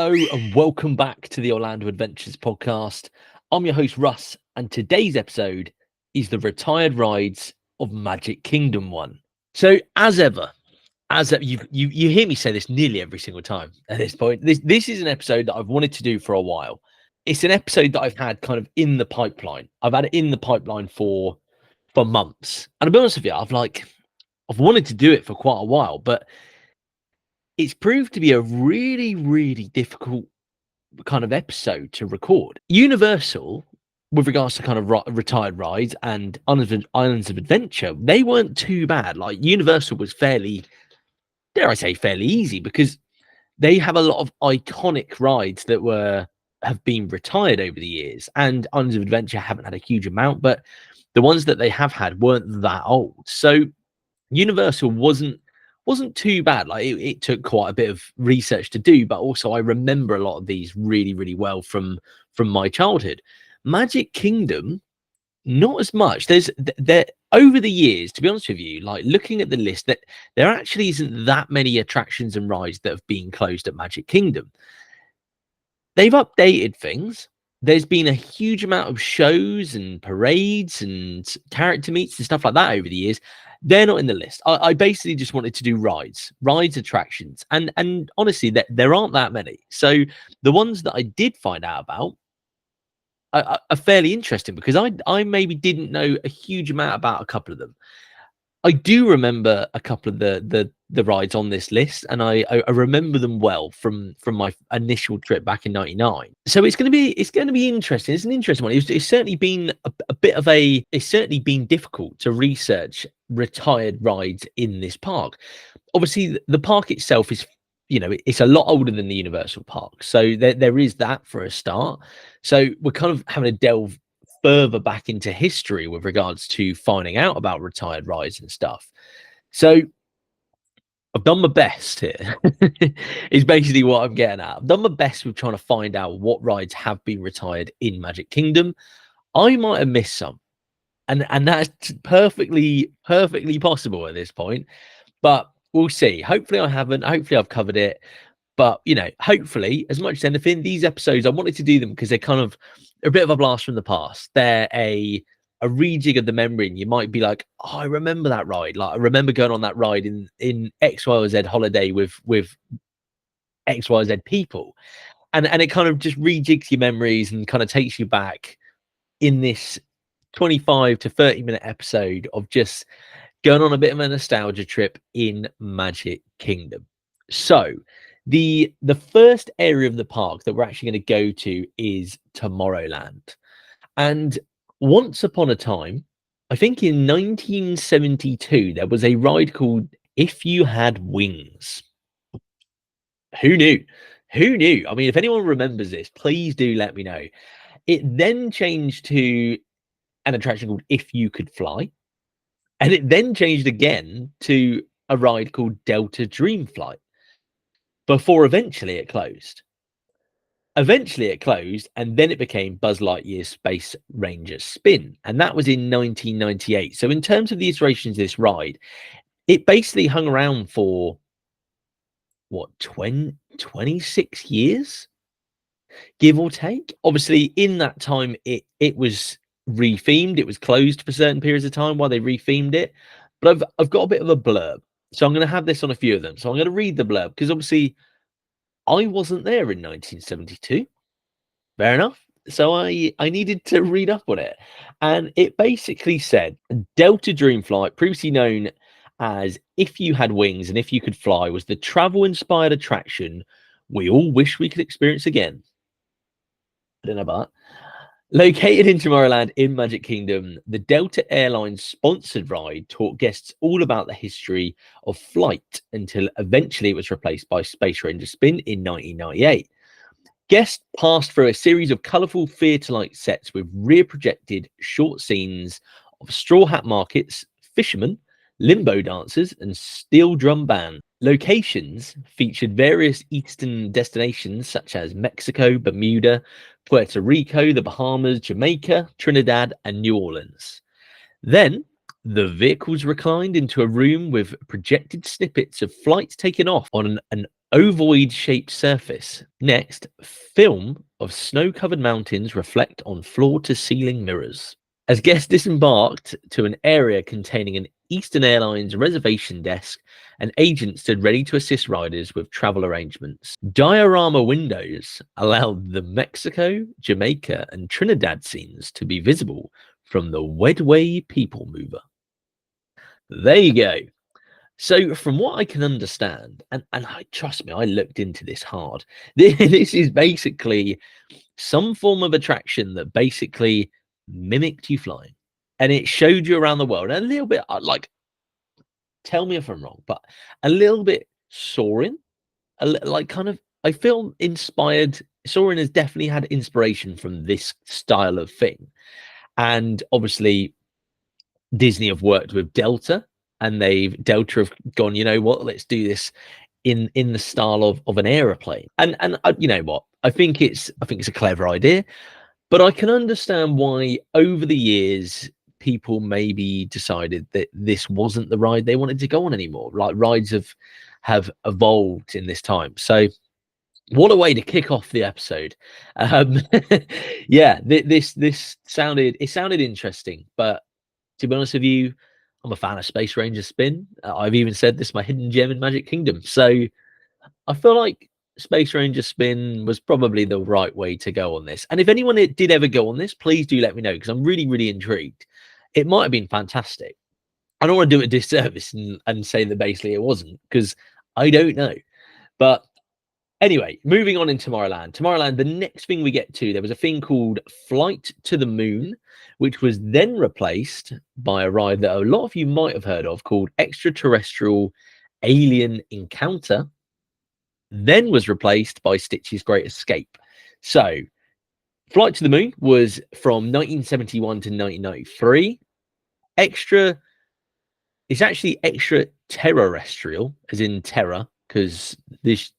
Hello and welcome back to the Orlando Adventures podcast. I'm your host Russ, and today's episode is the retired rides of Magic Kingdom 1. So, you hear me say this nearly every single time at this point. This is an episode that I've wanted to do for a while. It's an episode that I've had kind of in the pipeline. I've had it in the pipeline for months, and to be honest with you, I've wanted to do it for quite a while, but it's proved to be a really, really difficult kind of episode to record. Universal, with regards to kind of retired rides and Islands of Adventure, they weren't too bad. Like Universal was fairly, dare I say, fairly easy because they have a lot of iconic rides that have been retired over the years, and Islands of Adventure haven't had a huge amount, but the ones that they have had weren't that old. So Universal wasn't too bad. Like it took quite a bit of research to do, but also I remember a lot of these really, really well from my childhood. Magic Kingdom, not as much. There over the years, to be honest with you, like looking at the list, that there actually isn't that many attractions and rides that have been closed at Magic Kingdom. They've updated things. There's been a huge amount of shows and parades and character meets and stuff like that over the years. They're not in the list. I basically just wanted to do rides, attractions, and honestly, there aren't that many. So the ones that I did find out about are fairly interesting because I maybe didn't know a huge amount about a couple of them. I do remember a couple of the rides on this list, and I remember them well from my initial trip back in '99. So it's going to be interesting. It's an interesting one. It's certainly been it's certainly been difficult to research retired rides in this park. Obviously, the park itself is, it's a lot older than the Universal Park, so there is that for a start. So we're kind of having to delve further back into history with regards to finding out about retired rides and stuff. So I've done my best here is basically what I'm getting at. I've done my best with trying to find out what rides have been retired in Magic Kingdom. I might have missed some, and that's perfectly possible at this point, but we'll see. Hopefully I haven't. Hopefully I've covered it. But, hopefully, as much as anything, these episodes, I wanted to do them because they're kind of a bit of a blast from the past. They're a rejig of the memory, and you might be like, oh, I remember that ride. Like, I remember going on that ride in X, Y, or Z holiday with X, Y, Z people. And it kind of just rejigs your memories and kind of takes you back in this 25 to 30-minute episode of just going on a bit of a nostalgia trip in Magic Kingdom. So the first area of the park that we're actually going to go to is Tomorrowland. And once upon a time, I think in 1972, there was a ride called If You Had Wings. Who knew? Who knew? I mean, if anyone remembers this, please do let me know. It then changed to an attraction called If You Could Fly. And it then changed again to a ride called Delta Dream Flight, before eventually it closed. Eventually it closed, and then it became Buzz Lightyear's Space Ranger Spin, and that was in 1998. So in terms of the iterations of this ride, it basically hung around for, 26 years, give or take. Obviously, in that time, it was rethemed. It was closed for certain periods of time while they rethemed it. But I've got a bit of a blurb. So I'm going to have this on a few of them. So I'm going to read the blurb because obviously I wasn't there in 1972. Fair enough. So I needed to read up on it. And it basically said, Delta Dream Flight, previously known as If You Had Wings and If You Could Fly, was the travel-inspired attraction we all wish we could experience again. I don't know about that. Located in Tomorrowland in Magic Kingdom, the Delta Airlines sponsored ride taught guests all about the history of flight until eventually it was replaced by Space Ranger Spin in 1998. Guests passed through a series of colourful theatre-like sets with rear-projected short scenes of straw hat markets, fishermen, limbo dancers, and steel drum band. Locations featured various eastern destinations such as Mexico, Bermuda, Puerto Rico, the Bahamas, Jamaica, Trinidad, and New Orleans. Then the vehicles reclined into a room with projected snippets of flights taken off on an Ovoid shaped surface. Next, film of snow covered mountains reflect on floor to ceiling mirrors. As guests disembarked to an area containing an Eastern Airlines reservation desk, an agent stood ready to assist riders with travel arrangements. Diorama windows allowed the Mexico, Jamaica, and Trinidad scenes to be visible from the Wedway People Mover. There you go. So, from what I can understand, and I trust me, I looked into this hard. This is basically some form of attraction that basically mimicked you flying, and it showed you around the world. And a little bit like, tell me if I'm wrong, but a little bit soaring, like kind of. I feel inspired. Soaring has definitely had inspiration from this style of thing, and obviously Disney have worked with Delta, and Delta have gone, you know what, let's do this in the style of an aeroplane. And you know what, I think it's a clever idea, but I can understand why over the years people maybe decided that this wasn't the ride they wanted to go on anymore. Like, rides have evolved in this time. So what a way to kick off the episode. Yeah, this sounded interesting, but to be honest with you, I'm a fan of Space Ranger Spin. I've even said this is my hidden gem in Magic Kingdom. So I feel like Space Ranger Spin was probably the right way to go on this. And if anyone did ever go on this, please do let me know, because I'm really, really intrigued. It might have been fantastic. I don't want to do a disservice and say that basically it wasn't, because I don't know. But anyway, moving on in Tomorrowland. Tomorrowland, the next thing we get to, there was a thing called Flight to the Moon, which was then replaced by a ride that a lot of you might have heard of called Extraterrestrial Alien Encounter, then was replaced by Stitch's Great Escape. So Flight to the Moon was from 1971 to 1993. It's actually extraterrestrial, as in terror, because this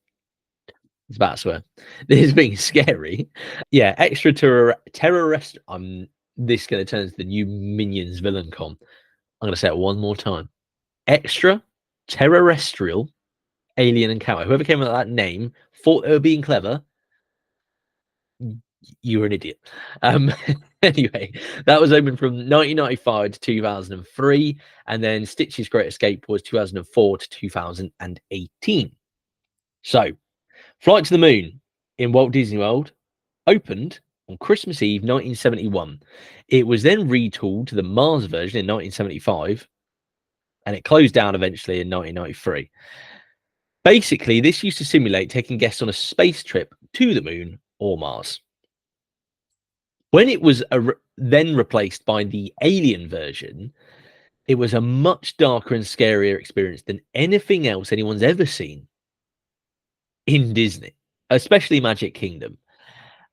it's about to swear. This is being scary. Yeah, extraterrestrial. This is going to turn into the new Minions villain con. I'm going to say it one more time. Extraterrestrial Alien Encounter. Whoever came up with that name thought they were being clever. You were an idiot. Anyway, that was open from 1995 to 2003, and then Stitch's Great Escape was 2004 to 2018. So, Flight to the Moon in Walt Disney World opened on Christmas Eve 1971. It was then retooled to the Mars version in 1975, and it closed down eventually in 1993. Basically, this used to simulate taking guests on a space trip to the moon or Mars. When it was then replaced by the Alien version, it was a much darker and scarier experience than anything else anyone's ever seen in Disney, especially Magic Kingdom.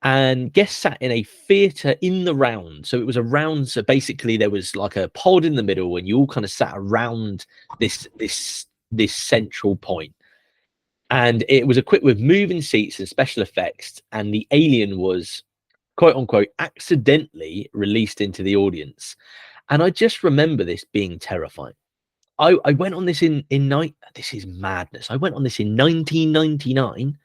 And guests sat in a theater in the round. So it was a round. So basically there was like a pod in the middle, and you all kind of sat around this central point. And it was equipped with moving seats and special effects. And the alien was, quote unquote, accidentally released into the audience. And I just remember this being terrifying. I went on this in this is madness. I went on this in 1999.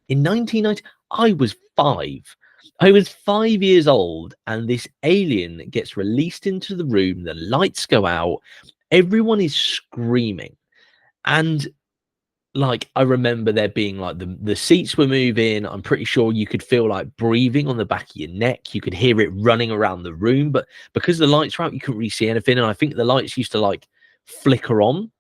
In 1990, I was 5. I was 5 years old, and this alien gets released into the room. The lights go out. Everyone is screaming. And like, I remember there being like the seats were moving. I'm pretty sure you could feel like breathing on the back of your neck. You could hear it running around the room, but because the lights were out, you couldn't really see anything. And I think the lights used to like flicker on.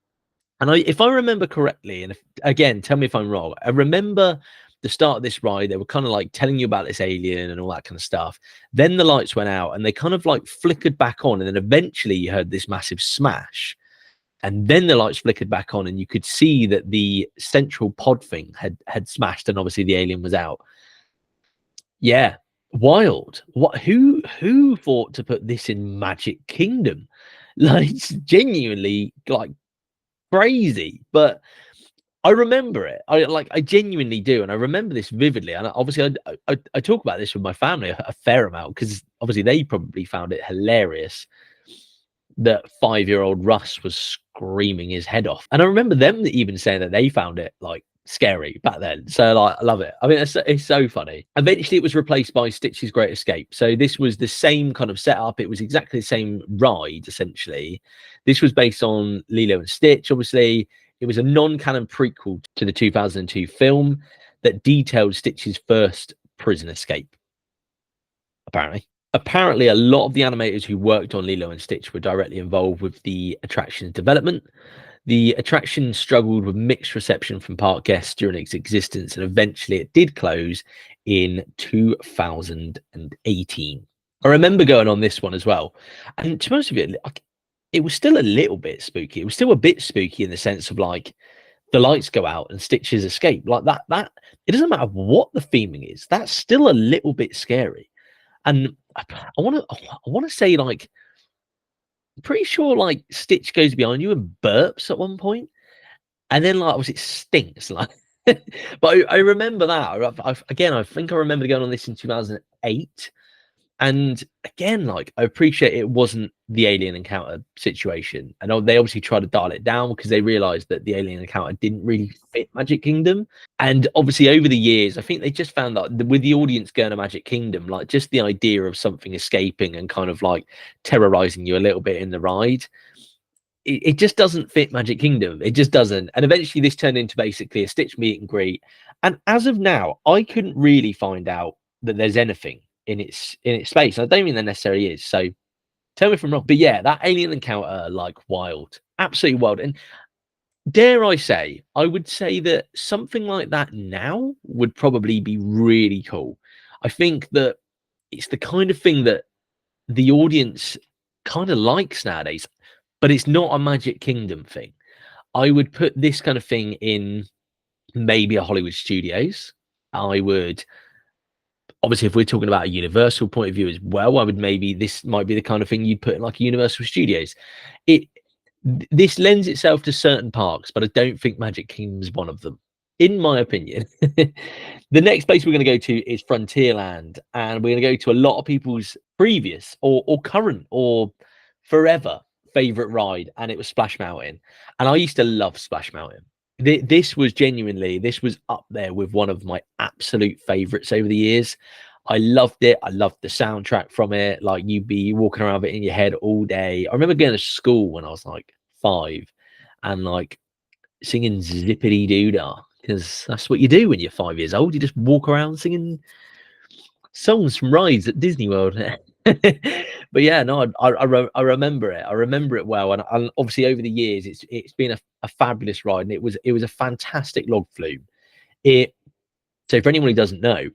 And if I remember correctly, and again, tell me if I'm wrong, I remember the start of this ride, they were kind of like telling you about this alien and all that kind of stuff. Then the lights went out and they kind of like flickered back on. And then eventually you heard this massive smash. And then the lights flickered back on, and you could see that the central pod thing had smashed, and obviously the alien was out. Yeah, wild. Who thought to put this in Magic Kingdom? Like, it's genuinely like crazy. But I remember it. I genuinely do, and I remember this vividly. And obviously, I talk about this with my family a fair amount, because obviously they probably found it hilarious that 5-year-old Russ was screaming his head off. And I remember them even saying that they found it like scary back then. So like, I love it. I mean, it's so funny. Eventually, it was replaced by Stitch's Great Escape. So this was the same kind of setup. It was exactly the same ride, essentially. This was based on Lilo and Stitch. Obviously, it was a non-canon prequel to the 2002 film that detailed Stitch's first prison escape. Apparently, a lot of the animators who worked on Lilo and Stitch were directly involved with the attraction's development. The attraction struggled with mixed reception from park guests during its existence, and eventually it did close in 2018. I remember going on this one as well, and to be honest with you, it was still a little bit spooky. It was still a bit spooky in the sense of like the lights go out and Stitch's escape, like that. It doesn't matter what the theming is, that's still a little bit scary. And I want to say, like, I'm pretty sure like Stitch goes behind you and burps at one point, and then like it stinks like. But I remember that. I think I remember going on this in 2008, and again, like I appreciate it wasn't the alien encounter situation, and they obviously tried to dial it down because they realized that the alien encounter didn't really fit Magic Kingdom. And obviously over the years, I think they just found that with the audience going to Magic Kingdom, like just the idea of something escaping and kind of like terrorizing you a little bit in the ride, it just doesn't fit Magic Kingdom. It just doesn't. And eventually this turned into basically a Stitch meet and greet. And as of now, I couldn't really find out that there's anything in its space. I don't mean there necessarily is. So tell me if I'm wrong. But yeah, that alien encounter, like wild, absolutely wild. And dare I say, I would say that something like that now would probably be really cool. I think that it's the kind of thing that the audience kind of likes nowadays, but it's not a Magic Kingdom thing. I would put this kind of thing in maybe a Hollywood Studios. I would, obviously, if we're talking about a Universal point of view as well, I would maybe, this might be the kind of thing you'd put in like a Universal Studios. This lends itself to certain parks, but I don't think Magic Kingdom's one of them, in my opinion. The next place we're going to go to is Frontierland, and we're going to go to a lot of people's previous or current or forever favorite ride, and it was Splash Mountain. And I used to love Splash Mountain. This was up there with one of my absolute favorites over the years. I loved it. I loved the soundtrack from it. Like you'd be walking around with it in your head all day. I remember going to school when I was like 5 and like singing Zippity Doodah, because that's what you do when you're 5 years old. You just walk around singing songs from rides at Disney World. But yeah, no, I remember it. I remember it well, and obviously over the years, it's been a fabulous ride, and it was a fantastic log flume. So for anyone who doesn't know,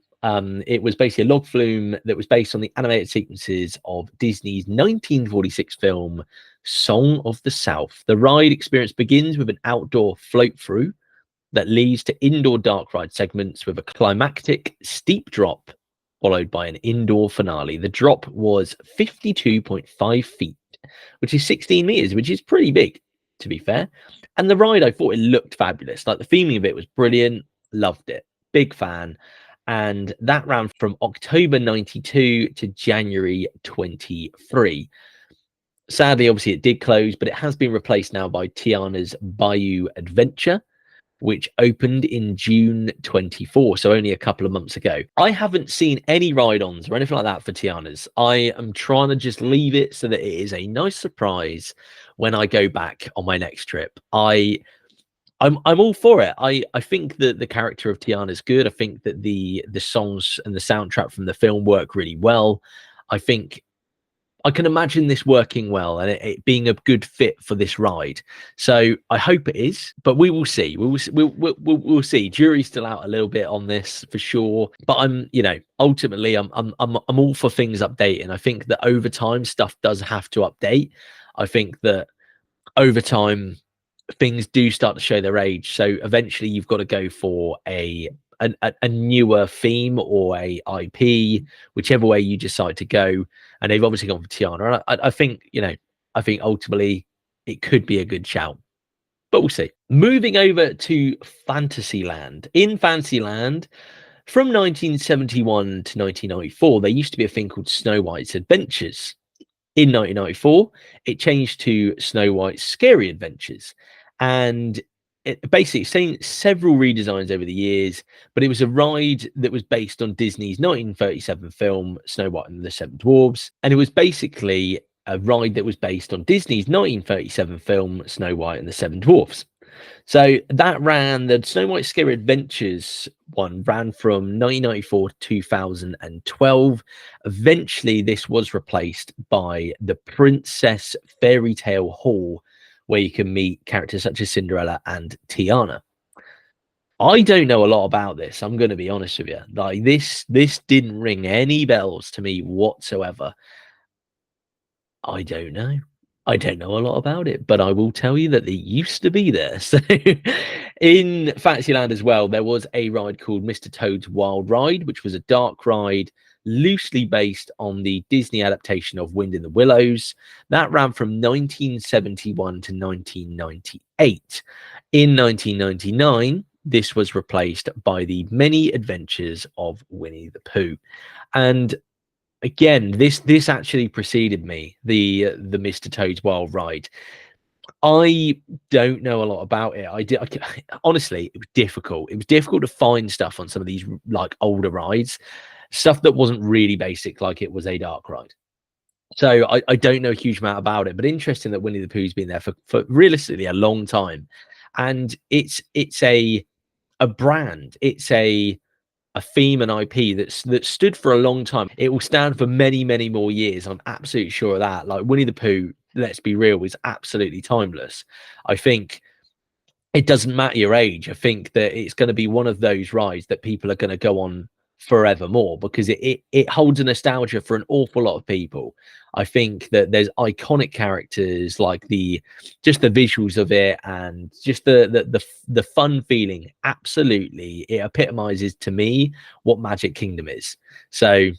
it was basically a log flume that was based on the animated sequences of Disney's 1946 film Song of the South. The ride experience begins with an outdoor float through that leads to indoor dark ride segments with a climactic steep drop followed by an indoor finale. The drop was 52.5 feet, which is 16 meters, which is pretty big, to be fair. And the ride, I thought it looked fabulous. Like the theming of it was brilliant. Loved it. Big fan. And that ran from October 92 to January 23. Sadly, obviously, it did close, but it has been replaced now by Tiana's Bayou Adventure, which opened in June 24, so only a couple of months ago. I haven't seen any ride-ons or anything like that for Tiana's. I am trying to just leave it so that it is a nice surprise when I go back on my next trip. I'm all for it. I think that the character of Tiana is good. I think that the songs and the soundtrack from the film work really well. I think I can imagine this working well and it being a good fit for this ride. So I hope it is, but we will see. We'll see. Jury's still out a little bit on this for sure. But ultimately, I'm all for things updating. I think that over time, stuff does have to update. I think that over time, things do start to show their age. So eventually, you've got to go for a newer theme or a IP, whichever way you decide to go. And they've obviously gone for Tiana. And I think ultimately it could be a good shout, but we'll see. Moving over to Fantasyland. In Fantasyland, from 1971 to 1994, there used to be a thing called Snow White's Adventures. In 1994, it changed to Snow White's Scary Adventures. And basically seen several redesigns over the years, but it was a ride that was based on Disney's 1937 film Snow White and the Seven Dwarfs, and it was basically a ride that was based on Disney's 1937 film Snow White and the Seven Dwarfs. So that ran, the Snow White Scary Adventures one ran from 1994 to 2012. Eventually, this was replaced by the Princess Fairy Tale Hall, where you can meet characters such as Cinderella and Tiana. I don't know a lot about this. I'm going to be honest with you. Like this didn't ring any bells to me whatsoever. I don't know. I don't know a lot about it, but I will tell you that it used to be there. So in Fantasyland as well, there was a ride called Mr. Toad's Wild Ride, which was a dark ride loosely based on the Disney adaptation of Wind in the Willows. That ran from 1971 to 1998. In 1999, this was replaced by the Many Adventures of Winnie the Pooh. And again, this actually preceded me, the Mr. Toad's Wild Ride. I don't know a lot about it. Honestly, it was difficult. It was difficult to find stuff on some of these like older rides, stuff that wasn't really basic, like it was a dark ride. So I don't know a huge amount about it, but interesting that Winnie the Pooh's been there for realistically a long time, and it's a brand. It's a theme and IP that stood for a long time. It will stand for many, many more years. I'm absolutely sure of that. Like Winnie the Pooh, let's be real, is absolutely timeless. I think it doesn't matter your age. I think that it's going to be one of those rides that people are going to go on forevermore because it holds a nostalgia for an awful lot of people. I think that there's iconic characters, like just the visuals of it and just the fun feeling. Absolutely, it epitomizes to me what Magic Kingdom is. So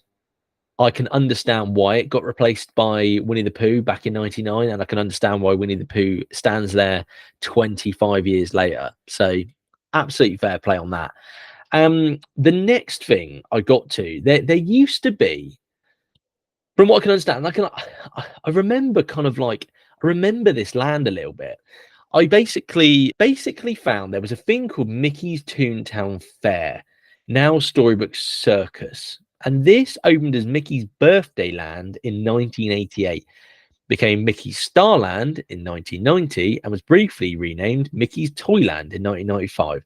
I can understand why it got replaced by Winnie the Pooh back in '99, and I can understand why Winnie the Pooh stands there 25 years later. So absolutely fair play on that. The next thing I got to, there used to be, from what I can understand, I remember kind of like, I remember this land a little bit. I basically found there was a thing called Mickey's Toontown Fair, now Storybook Circus. And this opened as Mickey's Birthday Land in 1988, became Mickey's Starland in 1990, and was briefly renamed Mickey's Toyland in 1995.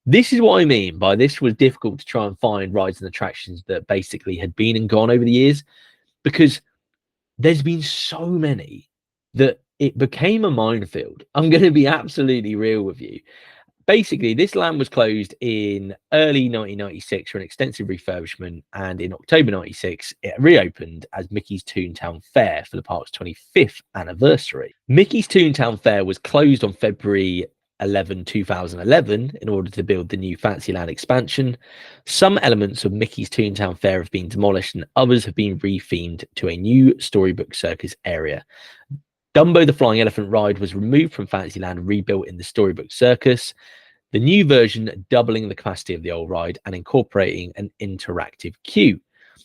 This is what I mean by this was difficult to try and find rides and attractions that basically had been and gone over the years, because there's been so many that it became a minefield. I'm going to be absolutely real with you. Basically, this land was closed in early 1996 for an extensive refurbishment, and in October 96, it reopened as Mickey's Toontown Fair for the park's 25th anniversary. Mickey's Toontown Fair was closed on February 11, 2011 in order to build the new Fantasyland expansion. Some elements of Mickey's Toontown Fair have been demolished and others have been rethemed to a new Storybook Circus area. Dumbo the Flying Elephant ride was removed from Fantasyland and rebuilt in the Storybook Circus. The new version doubling the capacity of the old ride and incorporating an interactive queue.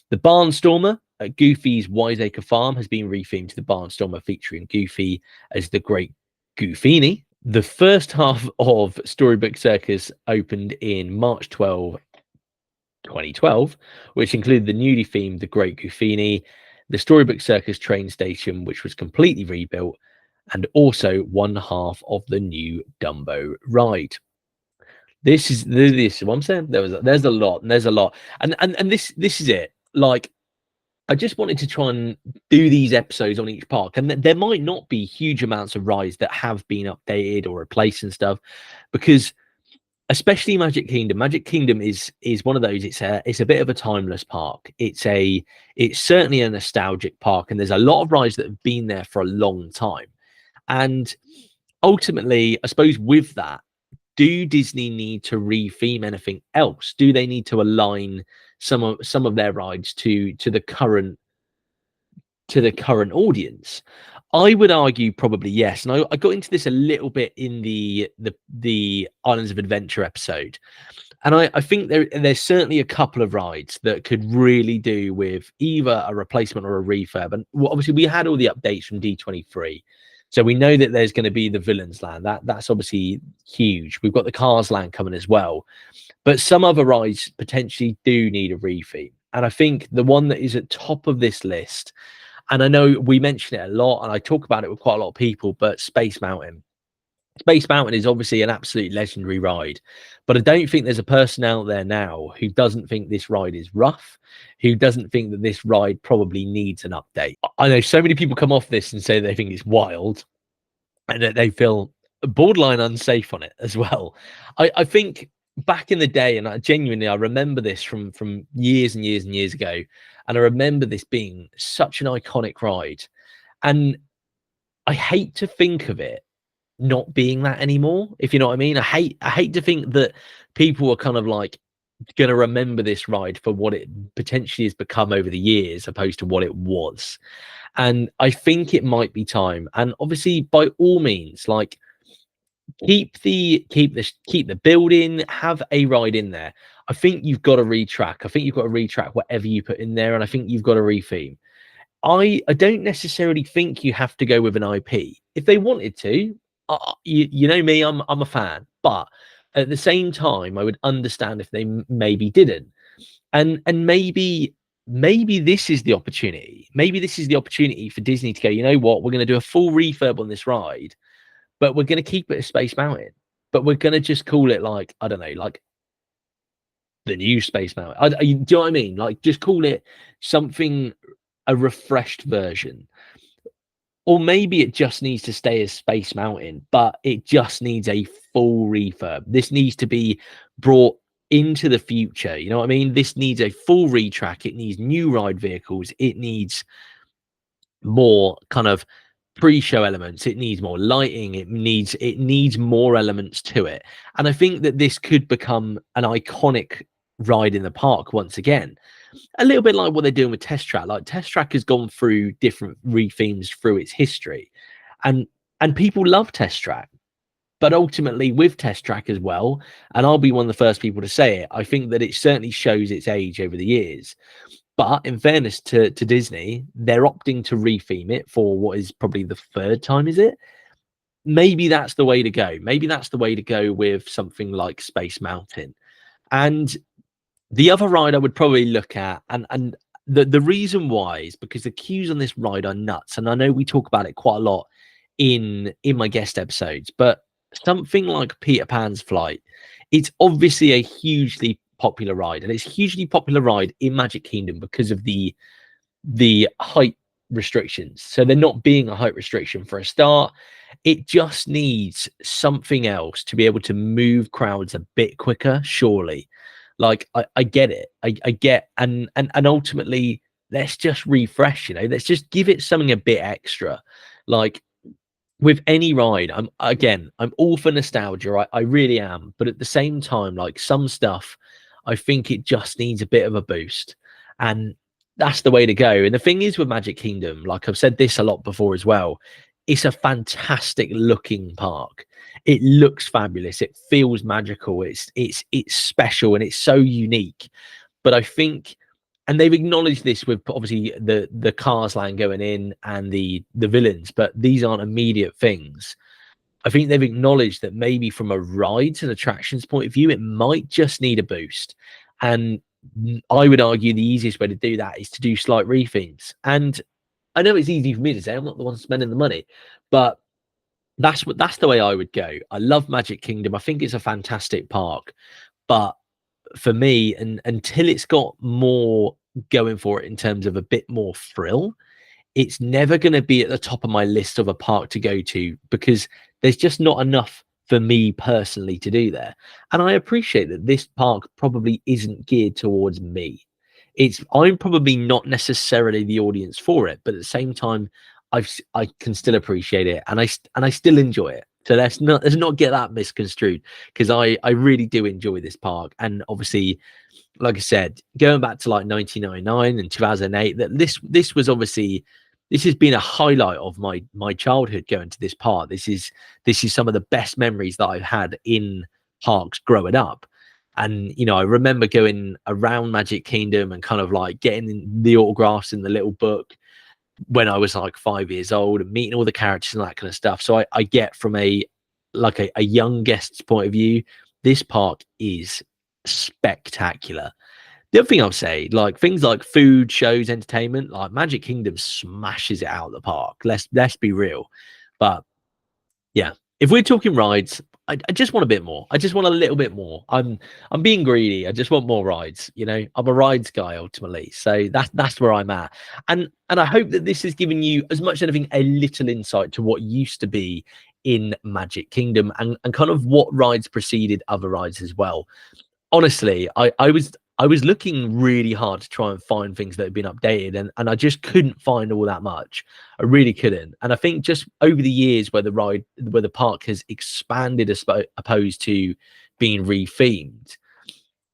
The Barnstormer at Goofy's Wiseacre Farm has been rethemed to the Barnstormer featuring Goofy as the Great Goofini. The first half of Storybook Circus opened in March 12, 2012, which included the newly themed The Great Goofini, the Storybook Circus train station, which was completely rebuilt, and also one half of the new Dumbo ride. This is what I'm saying. There's a lot, and this is it. Like, I just wanted to try and do these episodes on each park, and there might not be huge amounts of rides that have been updated or replaced and stuff, because especially Magic Kingdom is one of those. It's a bit of a timeless park. It's certainly a nostalgic park, and there's a lot of rides that have been there for a long time. And ultimately, I suppose with that, do Disney need to retheme anything else? Do they need to align some of their rides to the current audience? I would argue probably yes. And I got into this a little bit in the Islands of Adventure episode. And I think there's certainly a couple of rides that could really do with either a replacement or a refurb. And obviously we had all the updates from D23. So we know that there's going to be the Villains Land. That's obviously huge. We've got the Cars Land coming as well. But some other rides potentially do need a retheme. And I think the one that is at top of this list, and I know we mention it a lot, and I talk about it with quite a lot of people, but Space Mountain. Space Mountain is obviously an absolute legendary ride, but I don't think there's a person out there now who doesn't think this ride is rough, who doesn't think that this ride probably needs an update. I know so many people come off this and say they think it's wild and that they feel borderline unsafe on it as well. I think back in the day, and I remember this from years and years and years ago, and I remember this being such an iconic ride, and I hate to think of it not being that anymore, if you know what I mean. I hate to think that people are kind of like going to remember this ride for what it potentially has become over the years opposed to what it was. And I think it might be time, and obviously by all means, like, keep the building, have a ride in there. I think you've got to retrack. I think you've got to retrack whatever you put in there, and I think you've got to retheme. I don't necessarily think you have to go with an IP. If they wanted to, you know me, I'm a fan, but at the same time, I would understand if they maybe didn't. And maybe this is the opportunity. Maybe this is the opportunity for Disney to go, you know what, we're going to do a full refurb on this ride, but we're going to keep it a Space Mountain. But we're going to just call it, like, I don't know, like the new Space Mountain. Do you know what I mean? Like, just call it something, a refreshed version. Or maybe it just needs to stay as Space Mountain, but it just needs a full refurb. This needs to be brought into the future. You know what I mean? This needs a full retrack. It needs new ride vehicles. It needs more kind of pre-show elements. It needs more lighting. It needs more elements to it. And I think that this could become an iconic ride in the park once again. A little bit like what they're doing with Test Track. Like, Test Track has gone through different rethemes through its history, and people love Test Track. But ultimately, with Test Track as well, and I'll be one of the first people to say it, I think that it certainly shows its age over the years. But in fairness to Disney, they're opting to retheme it for what is probably the third time, is it? Maybe that's the way to go. Maybe that's the way to go with something like Space Mountain. And the other ride I would probably look at, and the reason why is because the queues on this ride are nuts. And I know we talk about it quite a lot in my guest episodes, but something like Peter Pan's Flight, it's obviously a hugely popular ride, and it's a hugely popular ride in Magic Kingdom because of the height restrictions. So there not being a height restriction for a start, it just needs something else to be able to move crowds a bit quicker, surely. Like, I get it. I get, and ultimately, let's just refresh, you know, let's just give it something a bit extra. Like, with any ride, I'm all for nostalgia. I really am. But at the same time, like, some stuff, I think it just needs a bit of a boost. And that's the way to go. And the thing is with Magic Kingdom, like I've said this a lot before as well, it's a fantastic looking park. It looks fabulous. It feels magical. It's special, and it's so unique. But I think, and they've acknowledged this with obviously the Cars Land going in and the villains, but these aren't immediate things. I think they've acknowledged that maybe from a rides and attractions point of view, it might just need a boost. And I would argue the easiest way to do that is to do slight rethemes. And I know it's easy for me to say, I'm not the one spending the money, but that's the way I would go. I love Magic Kingdom. I think it's a fantastic park, but for me, and until it's got more going for it in terms of a bit more thrill, it's never going to be at the top of my list of a park to go to, because there's just not enough for me personally to do there. And I appreciate that this park probably isn't geared towards me. I'm probably not necessarily the audience for it, but at the same time, I can still appreciate it, and I still enjoy it. So let's not get that misconstrued, because I really do enjoy this park. And obviously, like I said, going back to like 1999 and 2008, that this was obviously, this has been a highlight of my childhood, going to this park. This is some of the best memories that I've had in parks growing up. And, you know, I remember going around Magic Kingdom and kind of like getting the autographs in the little book. when I was like 5 years old and meeting all the characters and that kind of stuff. So I get from a young guest's point of view, this park is spectacular. The other thing I'll say, like things like food, shows, entertainment, like Magic Kingdom smashes it out of the park. Let's be real. But yeah, if we're talking rides, I just want a bit more. I just want a little bit more. I'm being greedy. I just want more rides. You know, I'm a rides guy ultimately. So that's where I'm at. And I hope that this has given you, as much as anything, a little insight to what used to be in Magic Kingdom and kind of what rides preceded other rides as well. Honestly, I was looking really hard to try and find things that had been updated, and I just couldn't find all that much. I really couldn't. And I think just over the years where the park has expanded as opposed to being rethemed,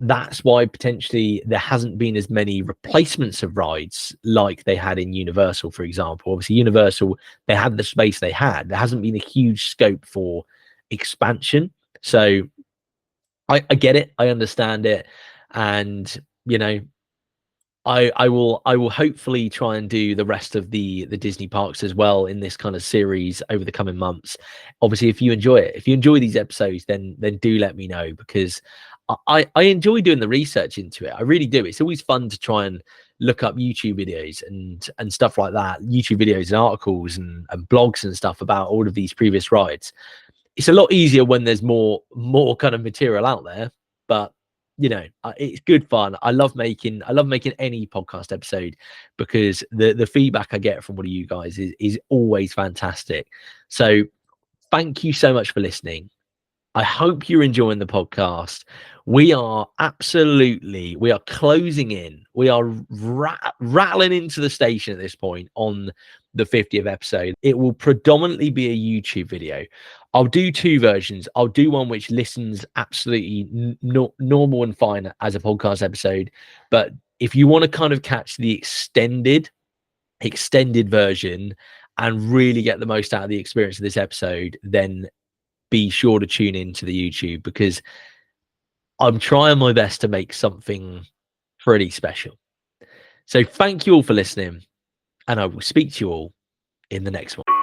that's why potentially there hasn't been as many replacements of rides like they had in Universal, for example. Obviously, Universal, they had the space they had. There hasn't been a huge scope for expansion. So I get it. I understand it. And, you know, I will hopefully try and do the rest of the Disney parks as well in this kind of series over the coming months. Obviously, if you enjoy it, if you enjoy these episodes, then do let me know, because I enjoy doing the research into it. I really do. It's always fun to try and look up YouTube videos and stuff like that, YouTube videos and articles and blogs and stuff about all of these previous rides. It's a lot easier when there's more kind of material out there, but you know, it's good fun. I love making any podcast episode because the feedback I get from one of you guys is always fantastic. So thank you so much for listening. I hope you're enjoying the podcast. We are closing in. We are rattling into the station at this point on the 50th episode. It will predominantly be a YouTube video. I'll do two versions. I'll do one which listens absolutely normal and fine as a podcast episode. But if you want to kind of catch the extended version and really get the most out of the experience of this episode, then be sure to tune into the YouTube, because I'm trying my best to make something pretty special. So thank you all for listening, and I will speak to you all in the next one.